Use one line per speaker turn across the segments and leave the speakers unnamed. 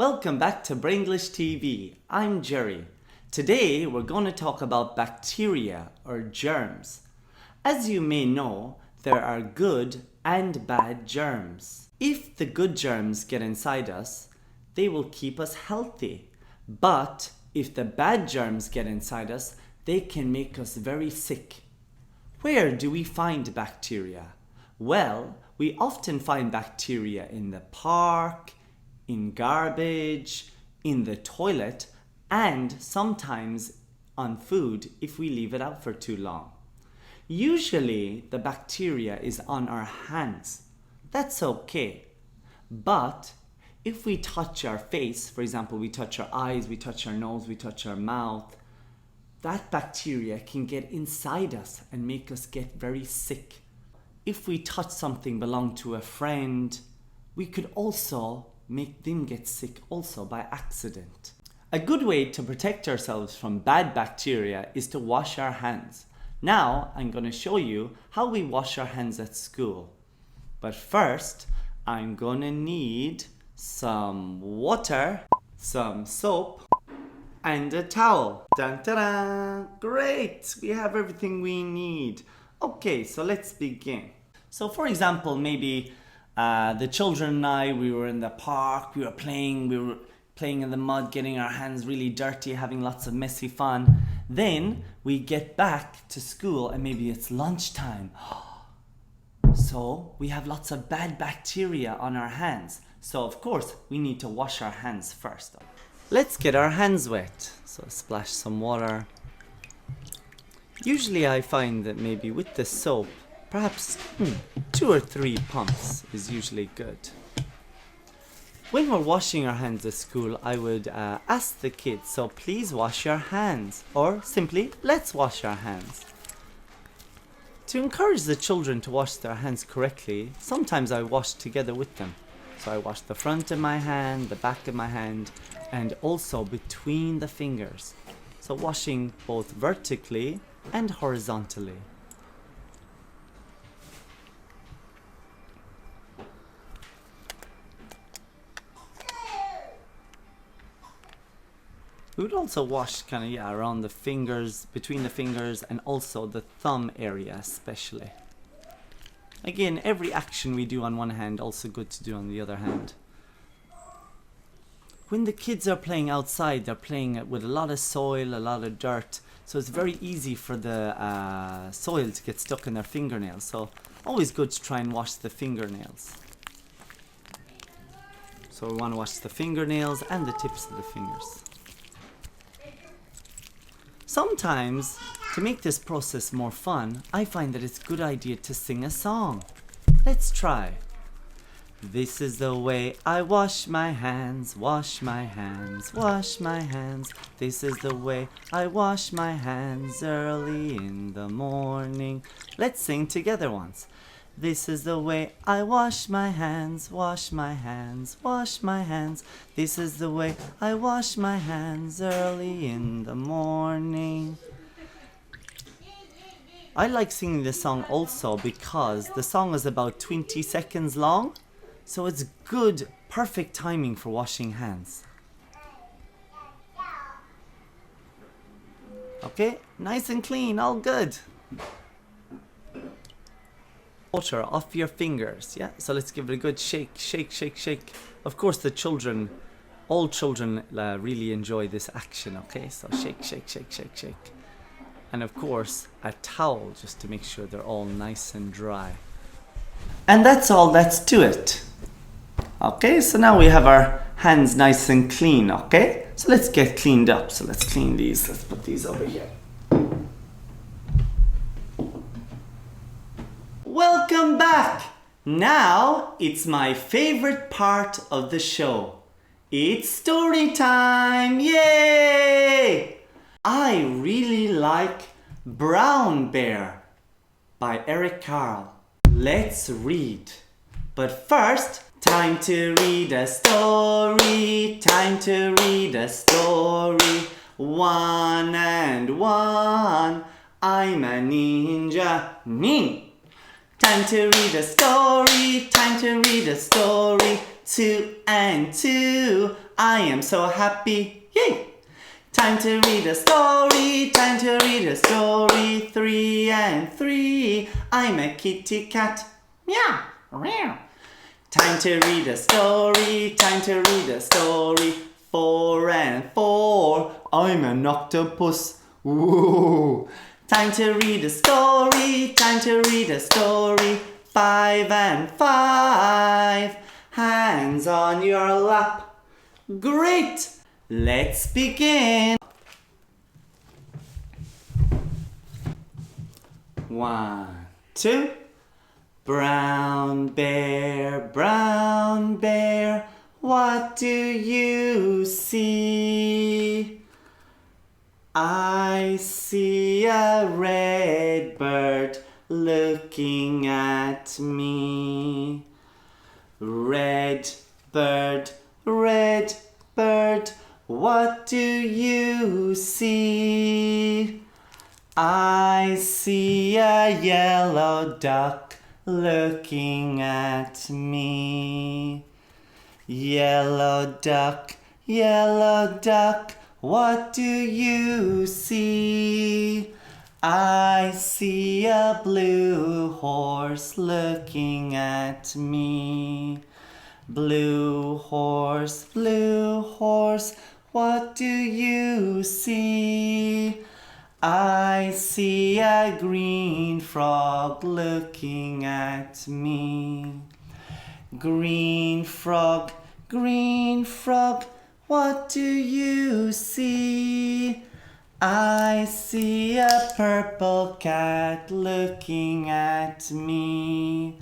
Welcome back to Brainglish TV. I'm Jerry. Today we're going to talk about bacteria or germs. As you may know, there are good and bad germs. If the good germs get inside us, they will keep us healthy. But if the bad germs get inside us, they can make us very sick. Where do we find bacteria? Well, we often find bacteria in the park, in garbage, in the toilet, and sometimes on food if we leave it out for too long. Usually the bacteria is on our hands. That's okay. But if we touch our face, for example, we touch our eyes, we touch our nose, we touch our mouth, that bacteria can get inside us and make us get very sick. If we touch something belonging to a friend, we could also make them get sick also by accident. A good way to protect ourselves from bad bacteria is to wash our hands. Now I'm going to show you how we wash our hands at school. But first, I'm going to need some water, some soap, and a towel. Dun-ta-da! Great! We have everything we need. Okay, so let's begin. So for example, maybe the children and I, we were in the park, we were playing in the mud, getting our hands really dirty, having lots of messy fun. Then we get back to school and maybe it's lunchtime. So we have lots of bad bacteria on our hands. So of course, we need to wash our hands first. Let's get our hands wet. So splash some water. Usually I find that maybe with the soap, perhaps 2 or 3 pumps is usually good. When we're washing our hands at school, I would ask the kids, so please wash your hands, or simply, let's wash our hands. To encourage the children to wash their hands correctly, sometimes I wash together with them. So I wash the front of my hand, the back of my hand, and also between the fingers. So washing both vertically and horizontally. We would also wash around the fingers, between the fingers, and also the thumb area especially. Again, every action we do on one hand, also good to do on the other hand. When the kids are playing outside, they're playing with a lot of soil, a lot of dirt, so it's very easy for the soil to get stuck in their fingernails. So always good to try and wash the fingernails. So we want to wash the fingernails and the tips of the fingers. Sometimes, to make this process more fun, I find that it's a good idea to sing a song. Let's try. This is the way I wash my hands, wash my hands, wash my hands. This is the way I wash my hands early in the morning. Let's sing together once. This is the way I wash my hands, wash my hands, wash my hands. This is the way I wash my hands early in the morning. I like singing this song also because the song is about 20 seconds long, so it's good, perfect timing for washing hands. Okay, nice and clean, all good. Water off your fingers, yeah? So let's give it a good shake, shake, shake, shake. Of course the children, all children really enjoy this action, okay? So shake, shake, shake, shake, shake. And of course, a towel just to make sure they're all nice and dry. And that's all that's to it. Okay, so now we have our hands nice and clean, okay? So let's get cleaned up. So let's clean these, let's put these over here. Welcome back! Now it's my favorite part of the show. It's story time! Yay! I really like Brown Bear by Eric Carle. Let's read. But first, time to read a story. Time to read a story. 1 and 1. I'm a ninja. Nin! Time to read a story, time to read a story. 2 and 2. I am so happy. Yay! Time to read a story, time to read a story. 3 and 3. I'm a kitty cat. Meow. Meow. Time to read a story, time to read a story. 4 and 4. I'm an octopus. Ooh. Time to read a story, time to read a story. 5 and 5. Hands on your lap. Great! Let's begin. 1, 2. Brown bear, what do you see? I see a red bird looking at me. Red bird, what do you see? I see a yellow duck looking at me. Yellow duck, what do you see? I see a blue horse looking at me. Blue horse, what do you see? I see a green frog looking at me. Green frog, what do you see? I see a purple cat looking at me.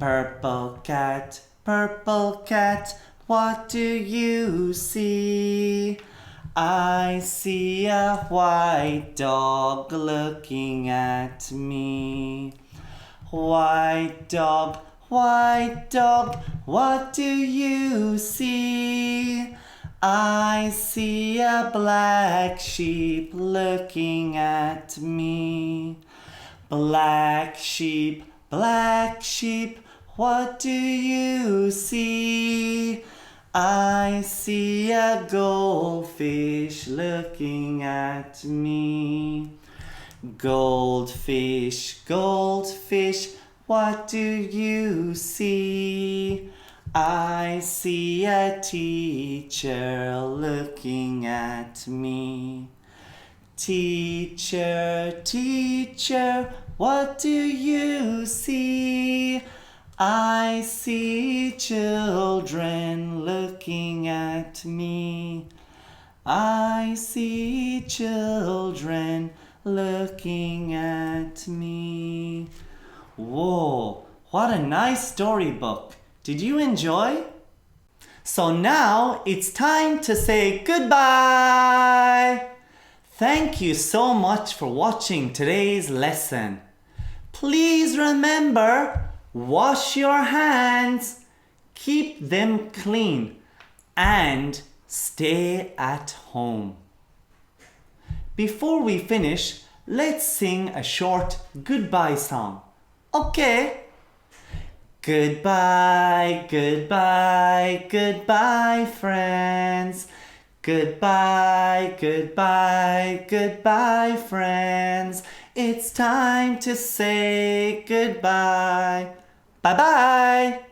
Purple cat, what do you see? I see a white dog looking at me. White dog, what do you see? I see a black sheep looking at me. Black sheep, what do you see? I see a goldfish looking at me. Goldfish, what do you see? I see a teacher looking at me. Teacher, what do you see? I see children looking at me. I see children looking at me. Whoa, what a nice storybook. Did you enjoy? So now it's time to say goodbye. Thank you so much for watching today's lesson. Please remember, wash your hands, keep them clean, and stay at home. Before we finish, let's sing a short goodbye song. Okay? Goodbye, friends. Goodbye, friends. It's time to say goodbye. Bye-bye.